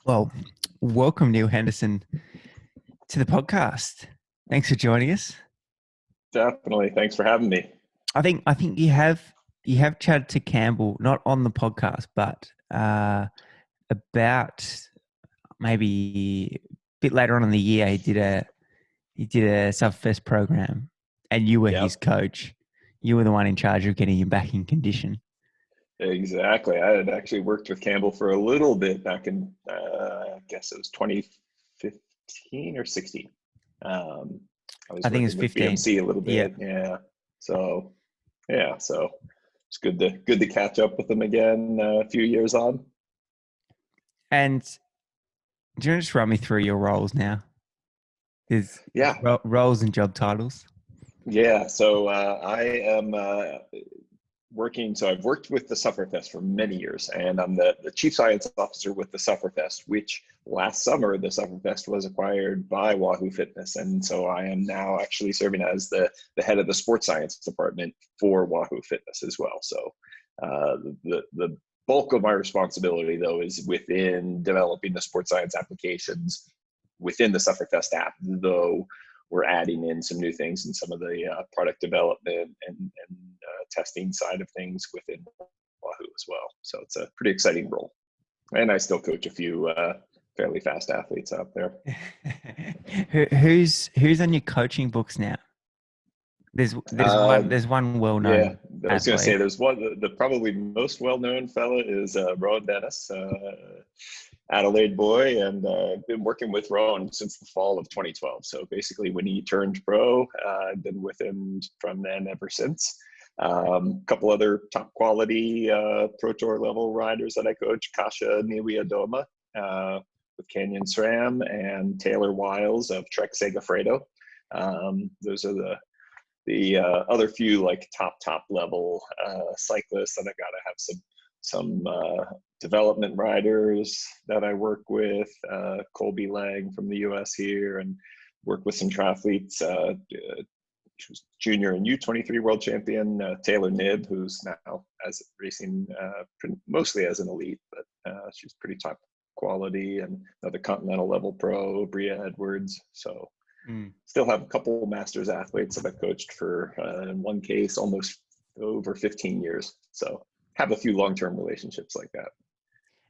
Well, welcome, Neal Henderson, to the podcast. Thanks for joining us. Definitely. Thanks for having me. I think you have chatted to Campbell, not on the podcast, but about maybe a bit later on in the year. He did a Sufferfest program, and you were his Yep, coach. You were the one in charge of getting him back in condition. exactly. I had actually worked with Campbell for a little bit back in, I guess it was 2015 or 16. Um, I I was think it's working with 15. BMC a little Yeah, bit. Yeah. So, yeah. So it's good to catch up with him again a few years on. and do you want to just run me through your roles now? There's Yeah. roles and job titles. Yeah. So I am working. So I've worked with the Sufferfest for many years, and I'm the chief science officer with the Sufferfest, which last summer the Sufferfest was acquired by Wahoo Fitness. And so I am now actually serving as the head of the sports science department for Wahoo Fitness as well. So the bulk of my responsibility though is within developing the sports science applications within the Sufferfest app, though we're adding in some new things in some of the product development and testing side of things within Wahoo as well. So it's a pretty exciting role. And I still coach a few fairly fast athletes out there. Who's on your coaching books now? There's one Um, there's one well yeah, known I was going to say athlete. there's one, the probably most well-known fella is Rowan Dennis, Adelaide boy, and I've been working with Rowan since the fall of 2012. So basically, when he turned pro, I've been with him from then ever since. A couple other top quality pro tour level riders that I coach: Kasha Niwiadoma with Canyon SRAM and Taylor Wiles of Trek Segafredo. Those are the other few like top level cyclists that I got to have some development riders that I work with. Colby Lang from the U.S. here, and work with some triathletes. She was junior and U23 world champion, Taylor Nibb, who's now as racing mostly as an elite, but she's pretty top quality, and another continental level pro, Bria Edwards. So Mm. still have a couple masters athletes that I've coached for, in one case, almost over 15 years. So have a few long-term relationships like that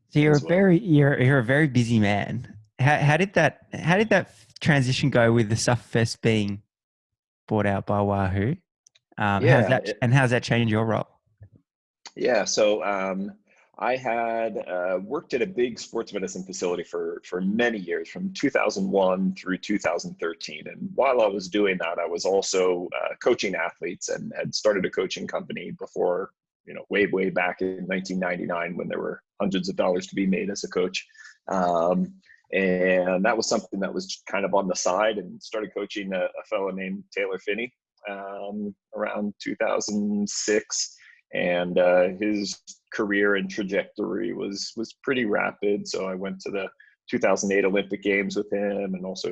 So as well. you're a very busy man. How did that transition go with the Sufferfest being bought out by Wahoo? Yeah, How's that changed your role? yeah. So I had worked at a big sports medicine facility for many years, from 2001 through 2013. And while I was doing that, I was also coaching athletes, and had started a coaching company before, way back in 1999, when there were hundreds of dollars to be made as a coach. Um, and that was something that was kind of on the side, and started coaching a fellow named Taylor Finney around 2006. And his career and trajectory was pretty rapid. So I went to the 2008 Olympic Games with him, and also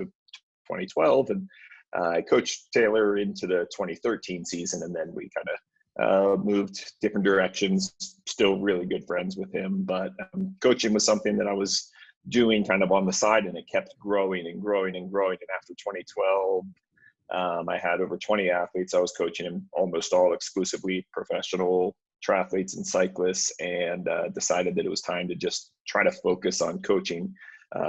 2012, and I coached Taylor into the 2013 season, and then we kind of moved different directions. Still really good friends with him, but coaching was something that I was doing kind of on the side, and it kept growing and growing and growing. And after 2012, I had over 20 athletes. I was coaching them, almost all exclusively professional triathletes and cyclists, and decided that it was time to just try to focus on coaching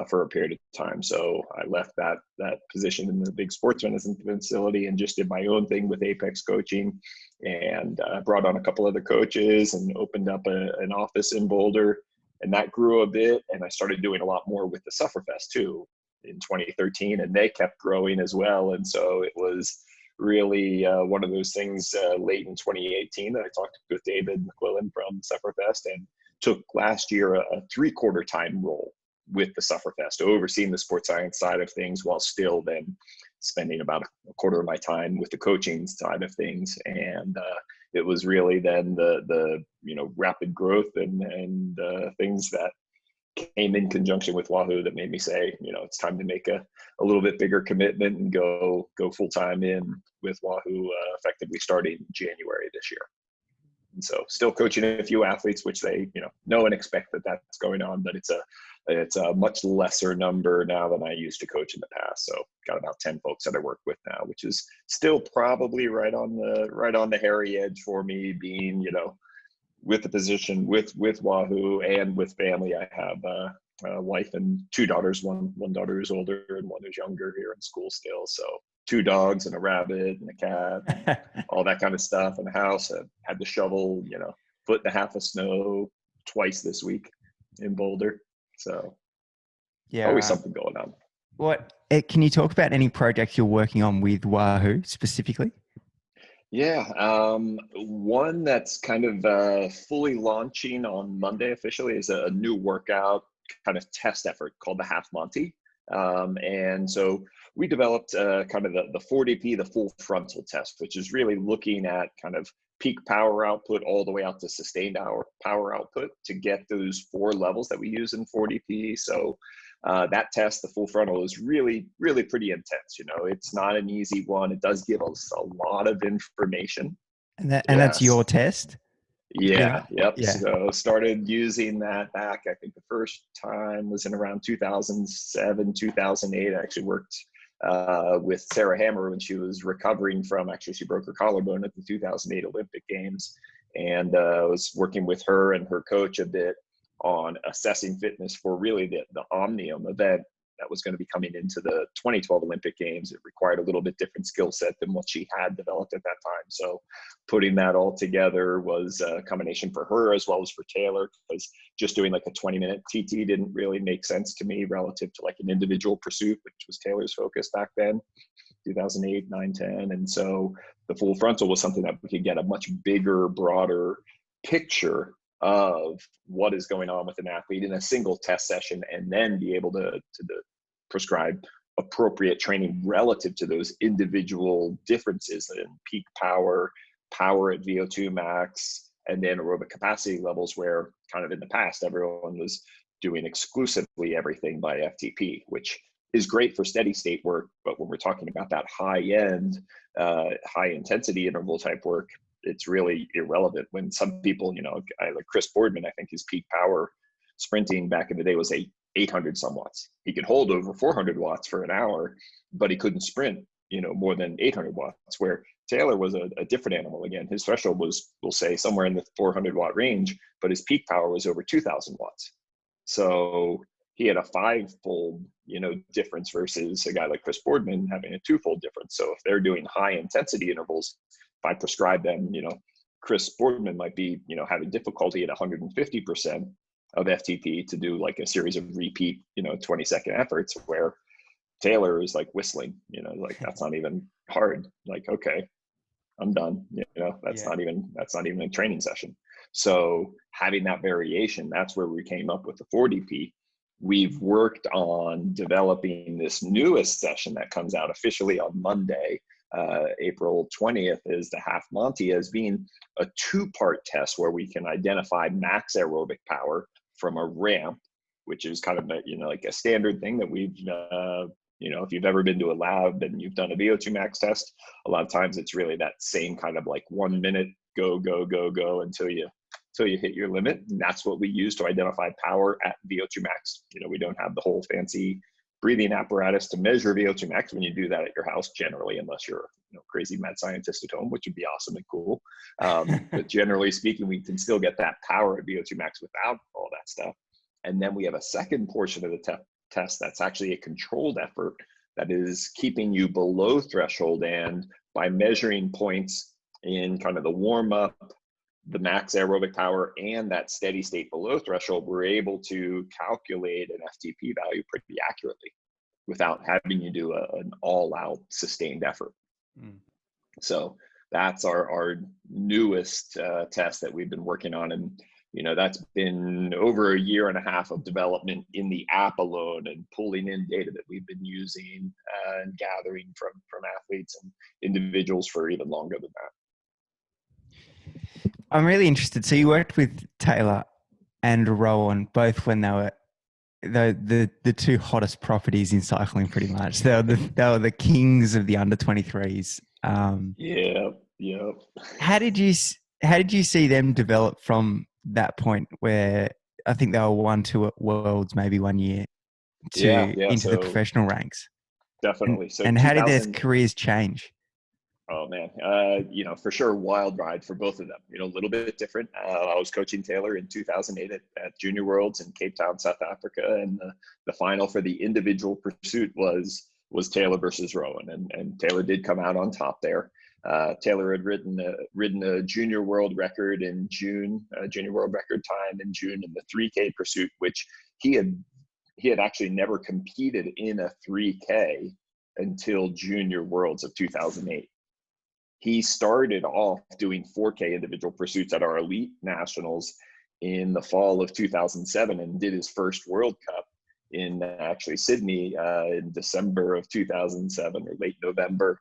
for a period of time. So I left that position in the big sports medicine facility and just did my own thing with Apex Coaching, and brought on a couple other coaches and opened up an office in Boulder. And that grew a bit, and I started doing a lot more with the Sufferfest too in 2013, and they kept growing as well. And so it was really one of those things late in 2018 that I talked with David McQuillan from Sufferfest, and took last year a 3/4 time role with the Sufferfest, overseeing the sports science side of things, while still then spending about a quarter of my time with the coaching side of things. And it was really then the rapid growth and things that came in conjunction with Wahoo that made me say, it's time to make a little bit bigger commitment and go full time in with Wahoo, effectively starting January this year. And so still coaching a few athletes, which they, know and expect that that's going on, but it's a much lesser number now than I used to coach in the past. So got about 10 folks that I work with now, which is still probably right on the hairy edge for me, being, with the position with Wahoo and with family. I have a wife and two daughters. One daughter is older and one is younger, here in school still. So 2 dogs and a rabbit and a cat, and all that kind of stuff in the house. I had to shovel, 1.5 foot of snow twice this week in Boulder. So Yeah, always right. something going on. Can you talk about any projects you're working on with Wahoo specifically? Yeah, one that's kind of fully launching on Monday officially is a new workout kind of test effort called the Half Monty. And so we developed kind of the 40P, the full frontal test, which is really looking at kind of peak power output all the way out to sustained power output to get those 4 levels that we use in 40P. So that test, the full frontal, is really, really pretty intense. It's not an easy one. It does give us a lot of information. And that's your test? Yeah. Yep. Yeah. So started using that back. I think the first time was in around 2007, 2008. I actually worked with Sarah Hammer when she was recovering from, actually she broke her collarbone at the 2008 Olympic Games. And I was working with her and her coach a bit on assessing fitness for really the Omnium event that was going to be coming into the 2012 Olympic Games. It required a little bit different skill set than what she had developed at that time. So putting that all together was a combination for her as well as for Taylor, because just doing like a 20-minute TT didn't really make sense to me relative to like an individual pursuit, which was Taylor's focus back then, 2008, 9, 10. And so the full frontal was something that we could get a much bigger, broader picture of what is going on with an athlete in a single test session, and then be able to prescribe appropriate training relative to those individual differences in peak power at VO2 max, and then aerobic capacity levels, where kind of in the past everyone was doing exclusively everything by FTP, which is great for steady state work. But when we're talking about that high end, high intensity interval type work, it's really irrelevant. When some people, like Chris Boardman, I think his peak power sprinting back in the day was 800 some watts. He could hold over 400 watts for an hour, but he couldn't sprint, more than 800 watts, where Taylor was a different animal. Again, his threshold was, we'll say, somewhere in the 400 watt range, but his peak power was over 2000 watts. So he had a 5-fold, difference versus a guy like Chris Boardman having a 2-fold difference. So if they're doing high intensity intervals, if I prescribe them, Chris Boardman might be, having difficulty at 150% of FTP to do like a series of repeat, 20-second efforts, where Taylor is like whistling, like that's not even hard. Like, okay, I'm done. That's not even a training session. So having that variation, that's where we came up with the 40P. We've worked on developing this newest session that comes out officially on Monday, April 20th, is the Half Monty, as being a 2-part test where we can identify max aerobic power from a ramp, which is kind of like a standard thing that we've if you've ever been to a lab and you've done a VO2 max test, a lot of times it's really that same kind of like 1 minute go until you hit your limit. And that's what we use to identify power at VO2 max. We don't have the whole fancy breathing apparatus to measure VO2 max when you do that at your house, generally, unless you're a crazy mad scientist at home, which would be awesome and cool. But generally speaking, we can still get that power at VO2 max without all that stuff. And then we have a second portion of the test that's actually a controlled effort that is keeping you below threshold. And by measuring points in kind of the warm up, the max aerobic power, and that steady state below threshold, we're able to calculate an FTP value pretty accurately without having you do an all-out sustained effort. So that's our newest test that we've been working on. And that's been over 1.5 years of development in the app alone, and pulling in data that we've been using and gathering from athletes and individuals for even longer than that. I'm really interested. So you worked with Taylor and Rowan both when they were the 2 hottest properties in cycling, pretty much. They were the kings of the under 23s. Yeah. How did you how did you see them develop from that point where I think they were 1-2 at Worlds maybe one year Yeah, to yeah. into the So professional ranks? And definitely. So and how did their 2000. careers change? Oh man, for sure, wild ride for both of them. A little bit different. I was coaching Taylor in 2008 at Junior Worlds in Cape Town, South Africa, and the final for the individual pursuit was Taylor versus Rowan, and Taylor did come out on top there. Taylor had ridden a junior world record in June, junior world record time in June in the 3K pursuit, which he had actually never competed in a 3K until Junior Worlds of 2008. He started off doing 4K individual pursuits at our elite nationals in the fall of 2007 and did his first World Cup in actually Sydney in December of 2007 or late November,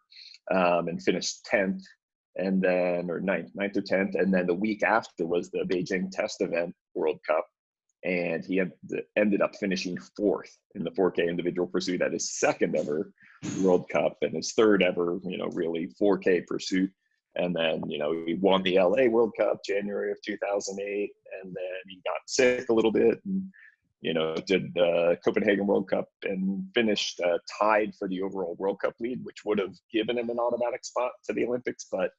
and finished 10th, and then, or ninth or 10th. And then the week after was the Beijing Test Event World Cup. And he ended up finishing 4th in the 4K individual pursuit at his second ever World Cup and his third ever, really 4K pursuit. And then, he won the LA World Cup January of 2008, and then he got sick a little bit and, did the Copenhagen World Cup and finished tied for the overall World Cup lead, which would have given him an automatic spot to the Olympics, but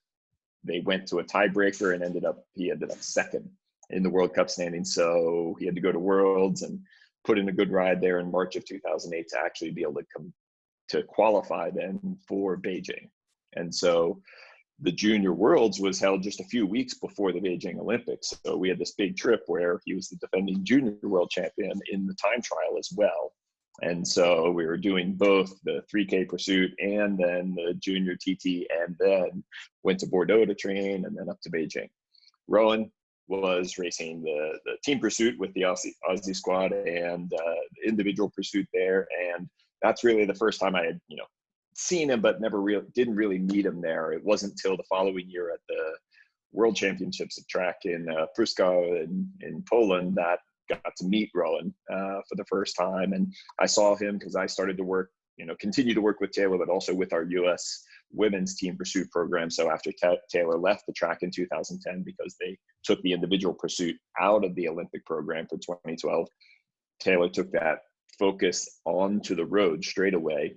they went to a tiebreaker and he ended up second in the World Cup standing. So he had to go to Worlds and put in a good ride there in March of 2008 to actually be able to come to qualify then for Beijing. And so the Junior Worlds was held just a few weeks before the Beijing Olympics. So we had this big trip where he was the defending junior world champion in the time trial as well. And so we were doing both the 3K pursuit and then the junior TT, and then went to Bordeaux to train and then up to Beijing. Rowan was racing the team pursuit with the Aussie squad and individual pursuit there. And that's really the first time I had, seen him, but didn't really meet him there. It wasn't until the following year at the World Championships of Track in Pruszków in Poland that got to meet Rowan for the first time. And I saw him because I started to work, continue to work with Taylor, but also with our U.S. women's team pursuit program. So after Taylor left the track in 2010, because they took the individual pursuit out of the Olympic program for 2012, Taylor took that focus onto the road straight away,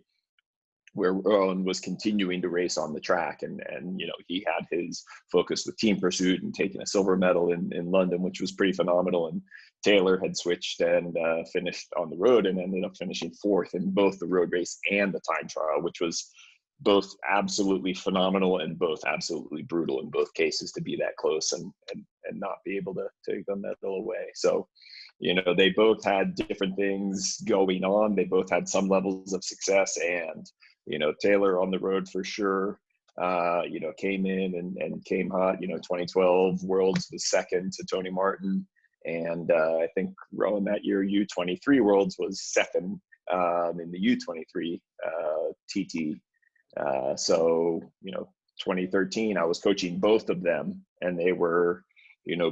where Rowan was continuing to race on the track. And he had his focus with team pursuit and taking a silver medal in London, which was pretty phenomenal. And Taylor had switched and finished on the road and ended up finishing 4th in both the road race and the time trial, which was both absolutely phenomenal and both absolutely brutal in both cases, to be that close and not be able to take the medal away. So, they both had different things going on. They both had some levels of success, and Taylor on the road for sure, came in and came hot. 2012 Worlds was second to Tony Martin. And I think Rowan that year, U23 Worlds was second in the U23 TT. So, 2013, I was coaching both of them, and they were,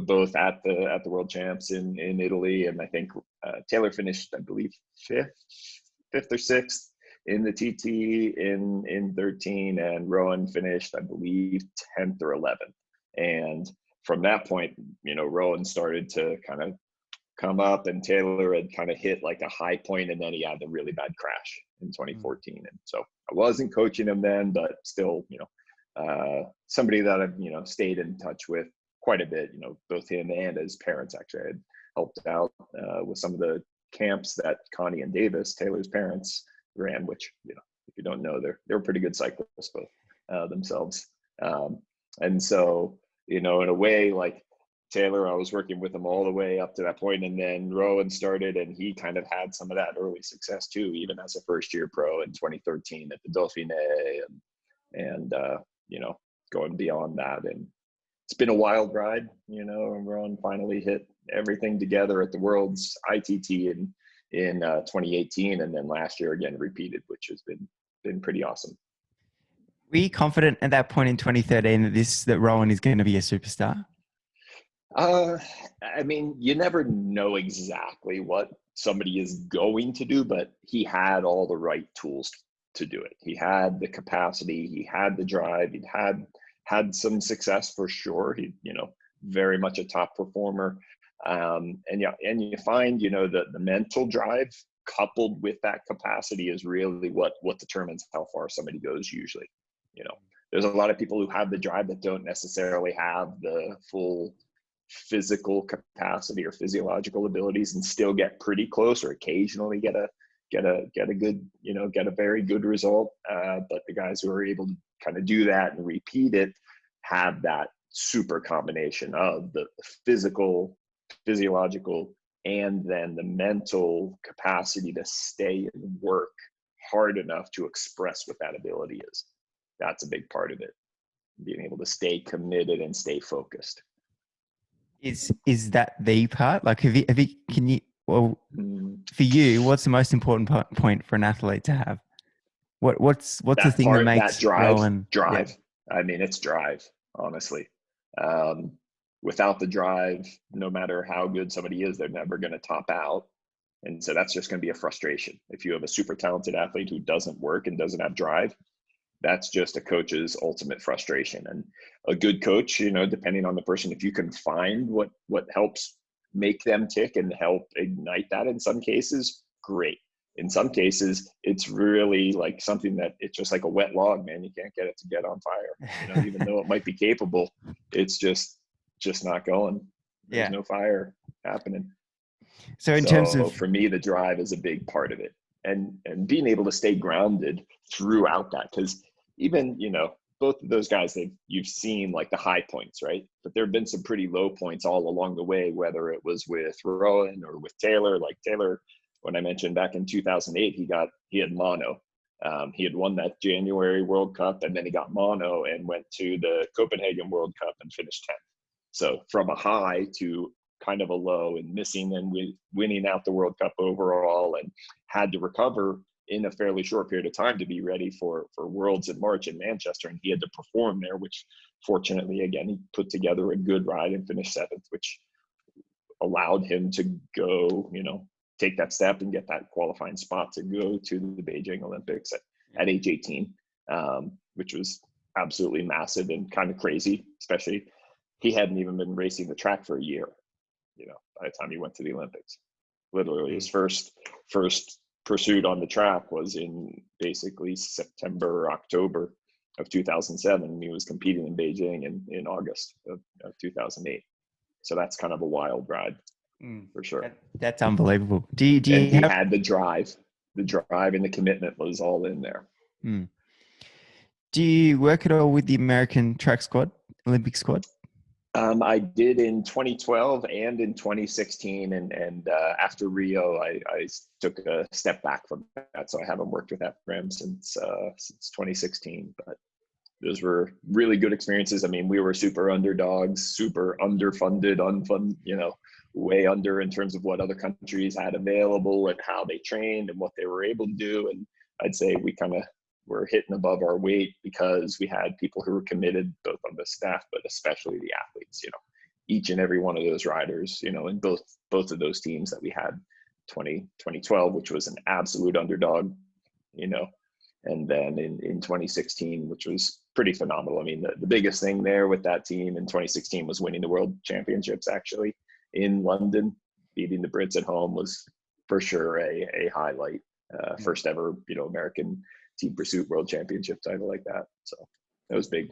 both at the World Champs in Italy. And I think Taylor finished, I believe, fifth or sixth in the TT in 13, and Rowan finished, I believe, 10th or 11th. And from that point, Rowan started to kind of come up, and Taylor had kind of hit like a high point, and then he had the really bad crash in 2014. And so I wasn't coaching him then, but still, somebody that I've, stayed in touch with quite a bit. Both him and his parents actually had helped out with some of the camps that Connie and Davis, Taylor's parents, ran, which, if you don't know, they're pretty good cyclists both themselves. And so, in a way, like Taylor, I was working with him all the way up to that point, and then Rowan started, and he kind of had some of that early success too, even as a first-year pro in 2013 at the Dauphiné, and going beyond that. And it's been a wild ride, and Rowan finally hit everything together at the World's ITT in 2018, and then last year again repeated, which has been pretty awesome. Were you confident at that point in 2013 that Rowan is going to be a superstar? I mean, you never know exactly what somebody is going to do, but he had all the right tools to do it. He had the capacity, he had the drive, he had had some success for sure. He, very much a top performer. And you find, the mental drive coupled with that capacity is really what determines how far somebody goes usually. There's a lot of people who have the drive that don't necessarily have the full physical capacity or physiological abilities and still get pretty close or occasionally get a good, get a very good result. But the guys who are able to kind of do that and repeat it have that super combination of the physical, physiological, and then the mental capacity to stay and work hard enough to express what that ability is. That's a big part of it. Being able to stay committed and stay focused. Is that the part? Like, for you, what's the most important point for an athlete to have? What's the thing that makes that drive? Yeah. I mean, it's drive, honestly. Without the drive, no matter how good somebody is, they're never going to top out. And so that's just going to be a frustration. If you have a super talented athlete who doesn't work and doesn't have drive, that's just a coach's ultimate frustration. And a good coach, depending on the person, if you can find what helps make them tick and help ignite that in some cases, great. In some cases, it's really like something that it's just like a wet log, man. You can't get it to get on fire. Even though it might be capable, it's just not going. There's no fire happening. So in terms of, for me, the drive is a big part of it. And being able to stay grounded throughout that, because even, both of those guys, you've seen like the high points, right? But there have been some pretty low points all along the way, whether it was with Rowan or with Taylor. Like Taylor, when I mentioned back in 2008, he had mono. He had won that January World Cup, and then he got mono and went to the Copenhagen World Cup and finished 10th. So from a high to kind of a low, and missing and winning out the World Cup overall, and had to recover in a fairly short period of time to be ready for Worlds in March in Manchester. And he had to perform there, which fortunately, again, he put together a good ride and finished 7th, which allowed him to go, take that step and get that qualifying spot to go to the Beijing Olympics at age 18, which was absolutely massive and kind of crazy, especially he hadn't even been racing the track for a year, by the time he went to the Olympics. Literally his first pursuit on the track was in basically September, October of 2007. And he was competing in Beijing in August of 2008. So that's kind of a wild ride for sure. That's unbelievable. He had the drive and the commitment was all in there. Do you work at all with the American track squad, Olympic squad? I did in 2012 and in 2016, and after Rio, I took a step back from that, so I haven't worked with that program since 2016. But those were really good experiences. I mean, we were super underdogs, super underfunded, way under in terms of what other countries had available and how they trained and what they were able to do. And I'd say we kind of were hitting above our weight because we had people who were committed both on the staff, but especially the athletes, each and every one of those riders, in both of those teams that we had 2012, which was an absolute underdog, and then in 2016, which was pretty phenomenal. I mean, the biggest thing there with that team in 2016 was winning the world championships actually in London. Beating the Brits at home was for sure a highlight. First ever, American team pursuit world championship title like that. So that was big.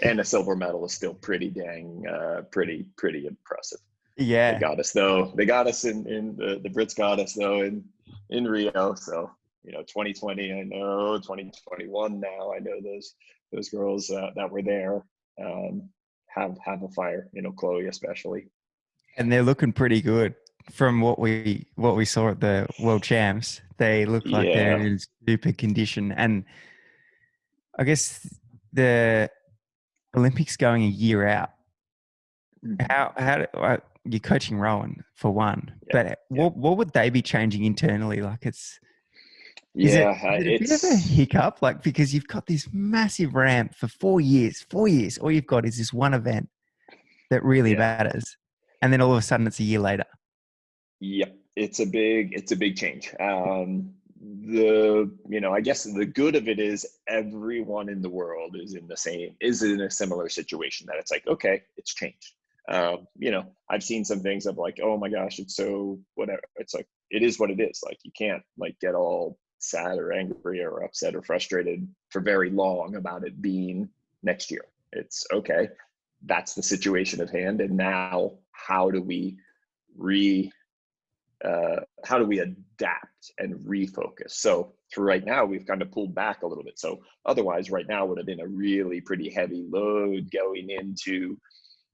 And a silver medal is still pretty dang, pretty impressive. Yeah. They got us though. They got us in the Brits got us though in Rio. So, 2020, I know, 2021 now, I know those girls that were there have a fire, Chloe especially. And they're looking pretty good. From what we saw at the World Champs, they look like they're in super condition. And I guess the Olympics going a year out. How you're coaching Rowan for one, but what would they be changing internally? Like is it a bit of a hiccup? Like, because you've got this massive ramp for 4 years. All you've got is this one event that really matters, and then all of a sudden it's a year later. Yep, it's a big change. I guess the good of it is everyone in the world is in a similar situation, that it's like, okay, it's changed. I've seen some things of like, oh my gosh, it's so whatever. It's like, it is what it is. Like, you can't like get all sad or angry or upset or frustrated for very long about it being next year. It's okay. That's the situation at hand. And now how do we adapt and refocus? So for right now, we've kind of pulled back a little bit. So otherwise right now would have been a really pretty heavy load going into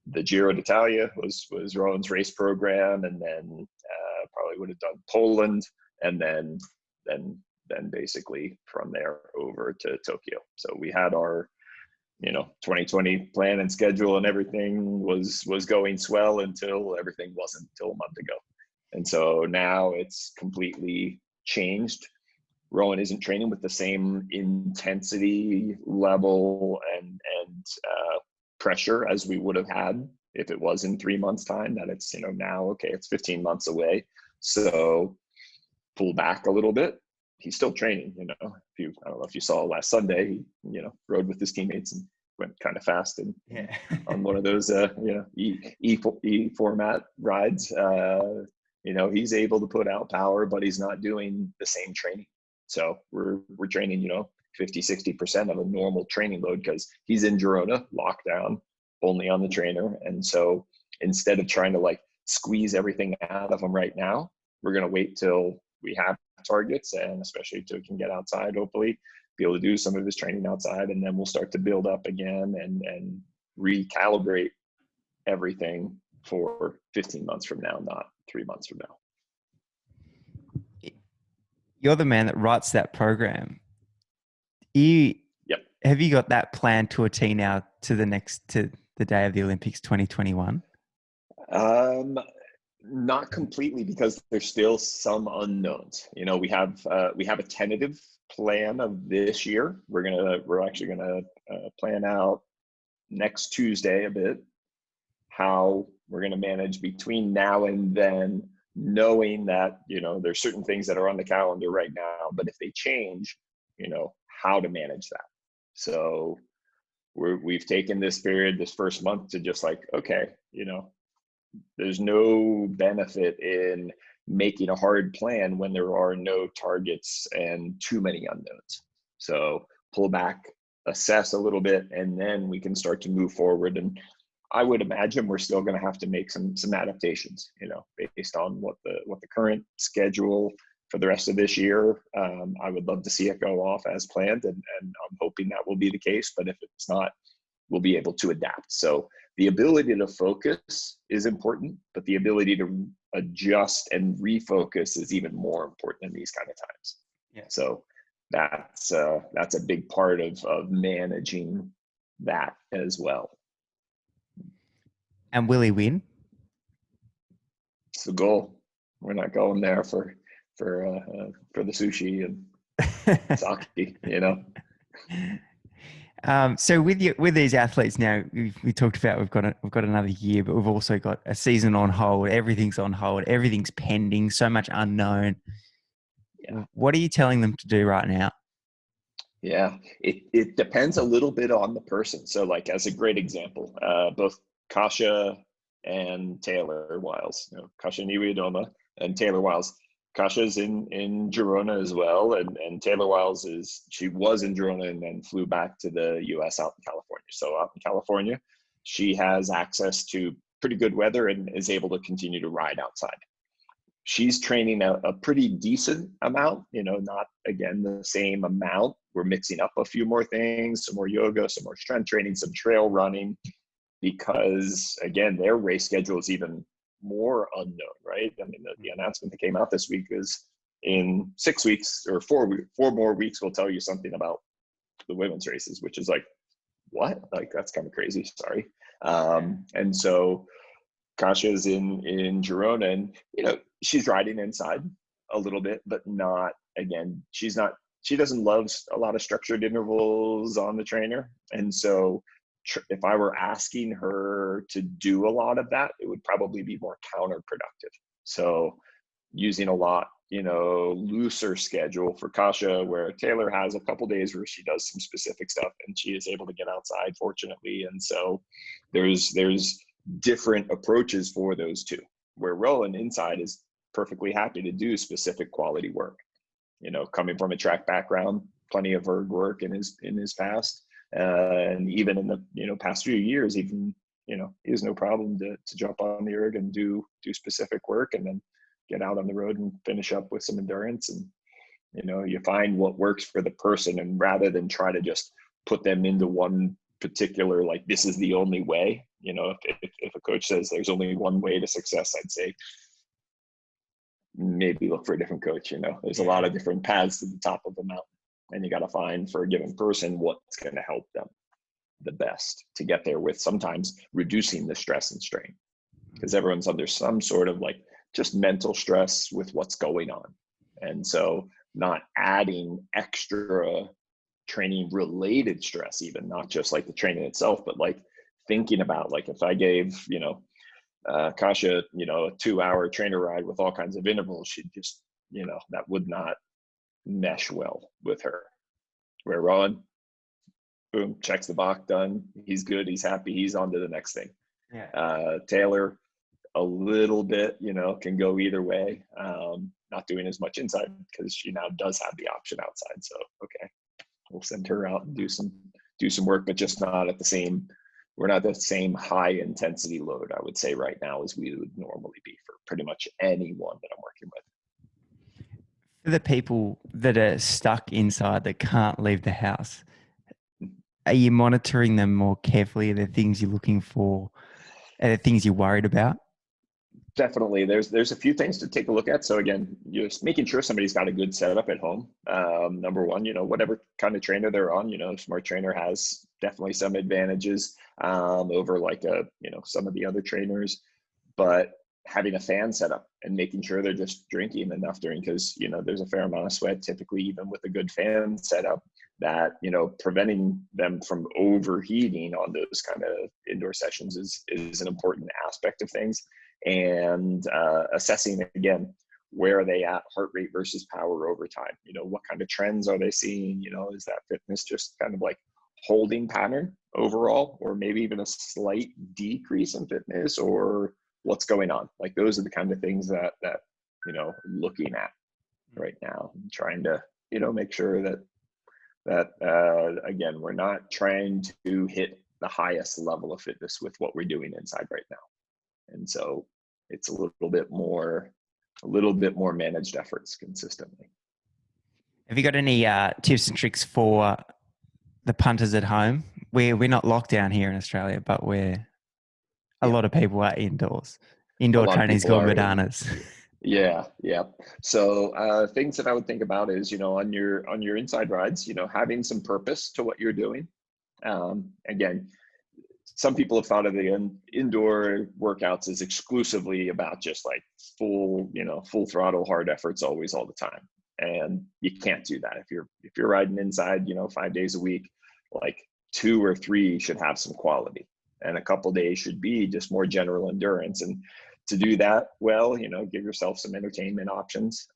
the Giro d'Italia was Rowan's race program. And then probably would have done Poland, and then basically from there over to Tokyo. So we had our 2020 plan and schedule, and everything was going swell until everything wasn't, until a month ago. And so now it's completely changed. Rowan isn't training with the same intensity level and pressure as we would have had if it was in 3 months' time. That it's now, okay, it's 15 months away, so pull back a little bit. He's still training. I don't know if you saw last Sunday, he rode with his teammates and went kind of fast and on one of those E format rides. He's able to put out power, but he's not doing the same training. So we're training 50-60% of a normal training load, because he's in Girona, lockdown, only on the trainer. And so instead of trying to like squeeze everything out of him right now, we're going to wait till we have targets, and especially till he can get outside, hopefully be able to do some of his training outside, and then we'll start to build up again and recalibrate everything for 15 months from now, not 3 months from now. You're the man that writes that program. Yep. Have you got that plan to a T now to the day of the Olympics 2021? Not completely, because there's still some unknowns. We have a tentative plan of this year. We're actually gonna plan out next Tuesday a bit how we're gonna manage between now and then, knowing that there's certain things that are on the calendar right now, but if they change, how to manage that. So we've taken this period, this first month, to just like, okay, there's no benefit in making a hard plan when there are no targets and too many unknowns. So pull back, assess a little bit, and then we can start to move forward. And I would imagine we're still going to have to make some adaptations, based on what the current schedule for the rest of this year. I would love to see it go off as planned, and I'm hoping that will be the case. But if it's not, we'll be able to adapt. So the ability to focus is important, but the ability to adjust and refocus is even more important in these kind of times. Yeah. So that's a big part of managing that as well. And will he win? It's the goal. We're not going there for the sushi and sake, So with these athletes now, we talked about we've got another year, but we've also got a season on hold. Everything's on hold. Everything's pending. So much unknown. Yeah. What are you telling them to do right now? Yeah, it depends a little bit on the person. So like, as a great example, both Kasia and Taylor Wiles, Kasia Niwiadoma and Taylor Wiles. Kasia's in Girona as well, and Taylor Wiles she was in Girona and then flew back to the US out in California. So out in California, she has access to pretty good weather and is able to continue to ride outside. She's training a pretty decent amount, not again the same amount. We're mixing up a few more things, some more yoga, some more strength training, some trail running, because again, their race schedule is even more unknown, right? I mean, the announcement that came out this week is in 6 weeks or 4 more weeks, we'll tell you something about the women's races, which is like, what? Like, that's kind of crazy. Sorry. And so Kasia's in Girona, and she's riding inside a little bit, but not, again, she doesn't love a lot of structured intervals on the trainer. And so if I were asking her to do a lot of that, it would probably be more counterproductive. So using a lot looser schedule for Kasha, where Taylor has a couple days where she does some specific stuff and she is able to get outside, fortunately. And so there's different approaches for those two, where Rowan inside is perfectly happy to do specific quality work. Coming from a track background, plenty of erg work in his past, and even in the past few years, even he has no problem to jump on the erg and do specific work, and then get out on the road and finish up with some endurance. And you find what works for the person, and rather than try to just put them into one particular, like, this is the only way. If a coach says there's only one way to success, I'd say maybe look for a different coach. There's a lot of different paths to the top of the mountain, and you got to find for a given person what's going to help them the best to get there, with sometimes reducing the stress and strain, because everyone's under some sort of like just mental stress with what's going on. And so not adding extra training related stress, even not just like the training itself, but like thinking about, like, if I gave, Kasha, a 2-hour trainer ride with all kinds of intervals, she'd just, that would not mesh well with her. Where Rowan, boom, checks the box, done. He's good. He's happy. He's on to the next thing. Yeah. Taylor, a little bit, can go either way. Not doing as much inside because she now does have the option outside. So, okay, we'll send her out and do some work, but just not at the same, we're not the same high intensity load, I would say, right now as we would normally be for pretty much anyone that I'm working with. For the people that are stuck inside that can't leave the house, are you monitoring them more carefully? Are there things you're looking for? Are there things you're worried about? Definitely. There's a few things to take a look at. So again, just making sure somebody's got a good setup at home. Number one, whatever kind of trainer they're on, Smart Trainer has definitely some advantages over like some of the other trainers, but having a fan set up and making sure they're just drinking enough during, because there's a fair amount of sweat typically, even with a good fan setup, that preventing them from overheating on those kind of indoor sessions is an important aspect of things. And assessing, again, where are they at heart rate versus power over time? What kind of trends are they seeing? Is that fitness just kind of like holding pattern overall, or maybe even a slight decrease in fitness, or what's going on? Like, those are the kind of things that looking at right now, and trying to make sure that again, we're not trying to hit the highest level of fitness with what we're doing inside right now. And so it's a little bit more managed efforts consistently. Have you got any tips and tricks for the punters at home? We're not locked down here in Australia, but a lot of people are indoors. Indoor training's gone bananas. Yeah. So things that I would think about is, on your inside rides, having some purpose to what you're doing. Again, some people have thought of the indoor workouts as exclusively about just like full throttle hard efforts always, all the time. And you can't do that. If you're riding inside, 5 days a week, like 2 or 3 should have some quality, and a couple days should be just more general endurance. And to do that well, give yourself some entertainment options.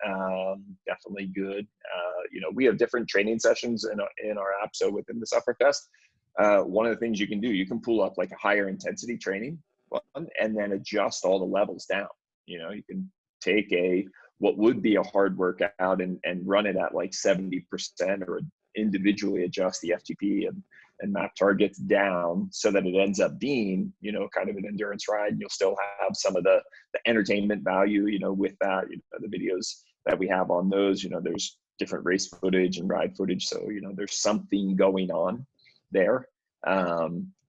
Definitely good. We have different training sessions in our app. So within the Sufferfest, one of the things you can do, you can pull up like a higher intensity training one, and then adjust all the levels down. You can take what would be a hard workout and run it at like 70%, or individually adjust the FTP and map targets down so that it ends up being, kind of an endurance ride. You'll still have some of the entertainment value, with that, the videos that we have on those, there's different race footage and ride footage. So, there's something going on there.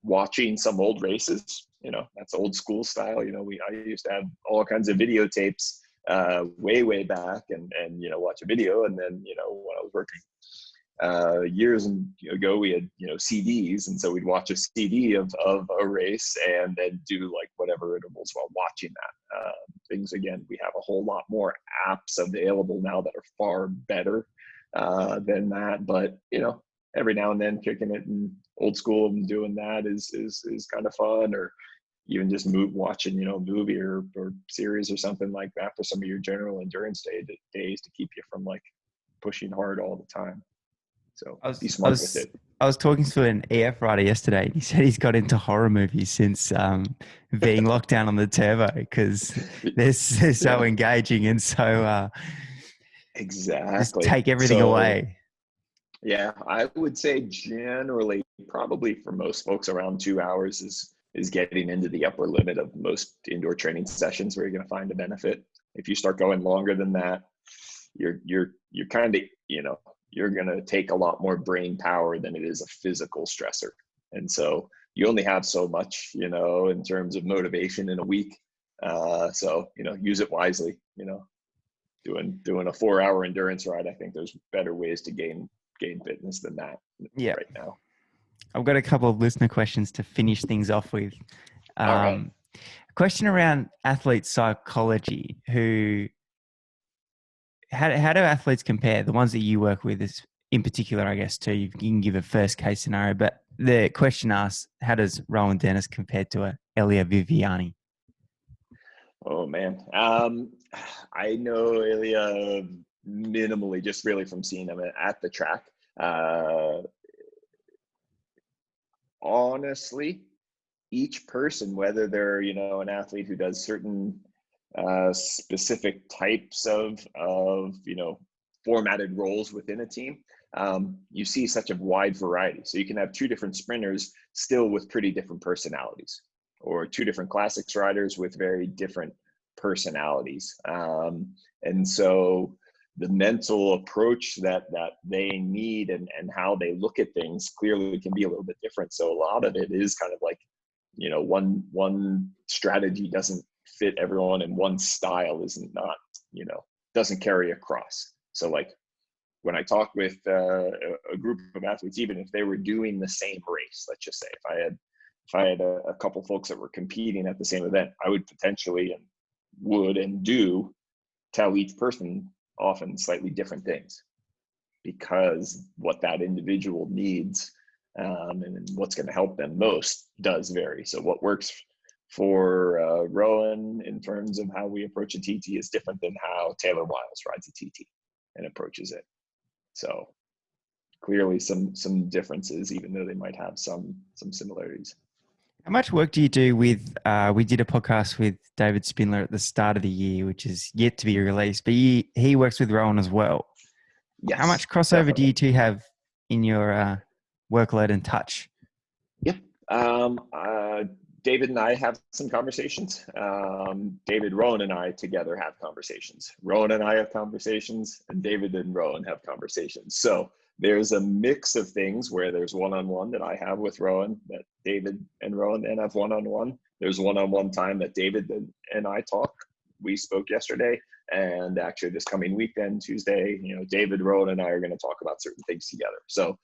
Watching some old races, that's old school style. I used to have all kinds of videotapes way back, and watch a video, and then when I was working years ago, we had CDs, and so we'd watch a CD of a race and then do like whatever intervals while watching that. Things, again, we have a whole lot more apps available now that are far better than that, but every now and then kicking it in old school and doing that is kind of fun. Or even just watching, movie or series or something like that for some of your general endurance days to keep you from like pushing hard all the time. So be smart with it. I was talking to an EF rider yesterday, and he said he's got into horror movies since being locked down on the turbo because they're so engaging and so exactly just take everything away. Yeah, I would say generally, probably for most folks, around 2 hours is getting into the upper limit of most indoor training sessions where you're going to find a benefit. If you start going longer than that, you're kind of, you're going to take a lot more brain power than it is a physical stressor. And so you only have so much, in terms of motivation in a week. So, use it wisely, doing a 4-hour endurance ride. I think there's better ways to gain fitness than that right now. I've got a couple of listener questions to finish things off with. All right. A question around athlete psychology. How do athletes compare? The ones that you work with is in particular, I guess, too. You can give a first case scenario, but the question asks, how does Rowan Dennis compare to Elia Viviani? Oh man. I know Elia minimally, just really from seeing him at the track. Honestly, each person, whether they're, an athlete who does certain specific types of formatted roles within a team, you see such a wide variety. So you can have two different sprinters still with pretty different personalities, or two different classics riders with very different personalities. And so the mental approach that they need and how they look at things clearly can be a little bit different. So a lot of it is kind of like, one strategy doesn't fit everyone, and one style doesn't carry across. So like when I talk with a group of athletes, even if they were doing the same race, let's just say if I had a couple folks that were competing at the same event, I would potentially and do tell each person often slightly different things, because what that individual needs and what's going to help them most does vary. So what works for Rowan in terms of how we approach a TT is different than how Taylor Wiles rides a TT and approaches it. So clearly some differences, even though they might have some similarities. How much work do you do with, we did a podcast with David Spindler at the start of the year, which is yet to be released, but he works with Rowan as well. Yes. How much crossover definitely do you two have in your workload and touch? Yep. David and I have some conversations. David, Rowan, and I together have conversations. Rowan and I have conversations, and David and Rowan have conversations. So there's a mix of things where there's one-on-one that I have with Rowan, that David and Rowan then have one-on-one. There's one-on-one time that David and I talk. We spoke yesterday, and actually this coming weekend, Tuesday, David, Rowan, and I are going to talk about certain things together. So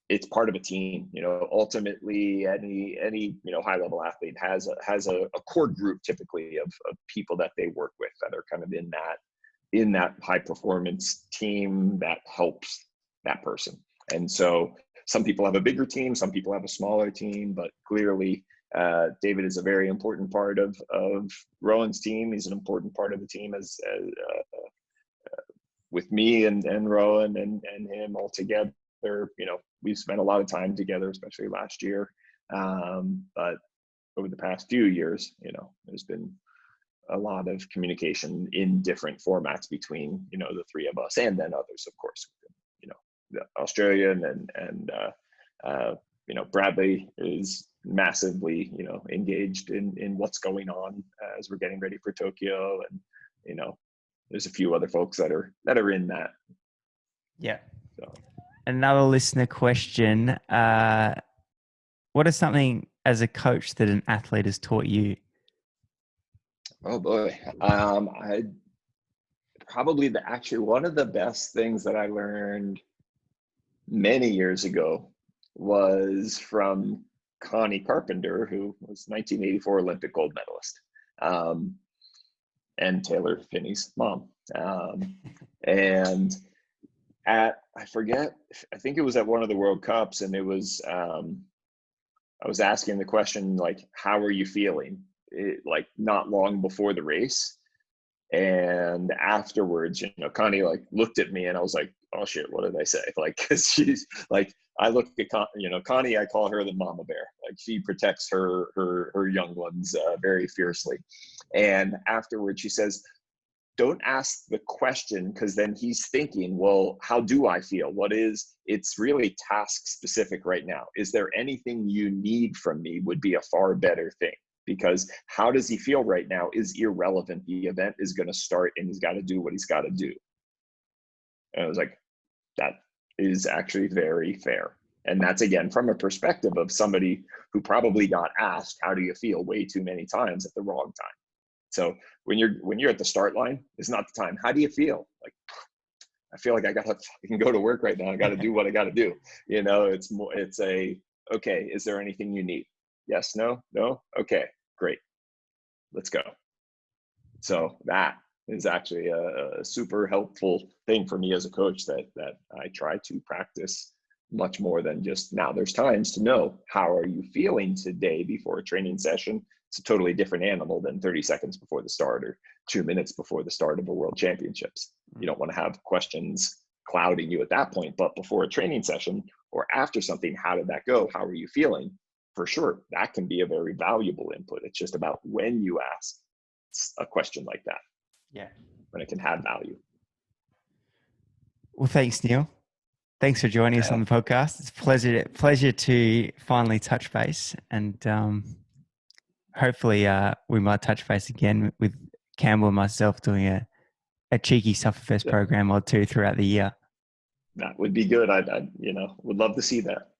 it's part of a team. Ultimately any high level athlete has a core group typically of people that they work with that are kind of in that high performance team that helps that person. And so some people have a bigger team, some people have a smaller team, but clearly David is a very important part of Rowan's team. He's an important part of the team as with me and Rowan and him all together. We've spent a lot of time together, especially last year. But over the past few years, there's been a lot of communication in different formats between, the three of us, and then others, of course, the Australian and Bradley is massively, engaged in what's going on as we're getting ready for Tokyo. And, there's a few other folks that are in that. Yeah. So. Another listener question. What is something as a coach that an athlete has taught you? Oh boy. I probably one of the best things that I learned many years ago was from Connie Carpenter, who was 1984 Olympic gold medalist, and Taylor Finney's mom. And I think it was at one of the World Cups, and it was I was asking the question, like, how are you feeling? Like not long before the race. And afterwards, Connie like looked at me and I was like, oh shit, what did I say? Like, cause she's like, I look at Connie, I call her the mama bear. Like she protects her young ones very fiercely. And afterwards she says, don't ask the question, because then he's thinking, well, how do I feel? It's really task specific right now. Is there anything you need from me would be a far better thing, because how does he feel right now is irrelevant. The event is going to start and he's got to do what he's got to do. And I was like, that is actually very fair. And that's, again, from a perspective of somebody who probably got asked, how do you feel, way too many times at the wrong time. So when you're at the start line, it's not the time. How do you feel? Like, I feel like I gotta fucking go to work right now. I gotta do what I gotta do. Okay, is there anything you need? Yes, no. Okay, great. Let's go. So that is actually a super helpful thing for me as a coach that I try to practice much more than just now. There's times to know, how are you feeling today before a training session? It's a totally different animal than 30 seconds before the start or 2 minutes before the start of a world championships. You don't want to have questions clouding you at that point, but before a training session or after something, how did that go? How are you feeling? For sure, that can be a very valuable input. It's just about when you ask a question like that. Yeah. When it can have value. Well, thanks, Neal. Thanks for joining us on the podcast. It's a pleasure to finally touch base, and hopefully we might touch base again with Campbell and myself doing a cheeky Sufferfest program or two throughout the year. That would be good. I would love to see that.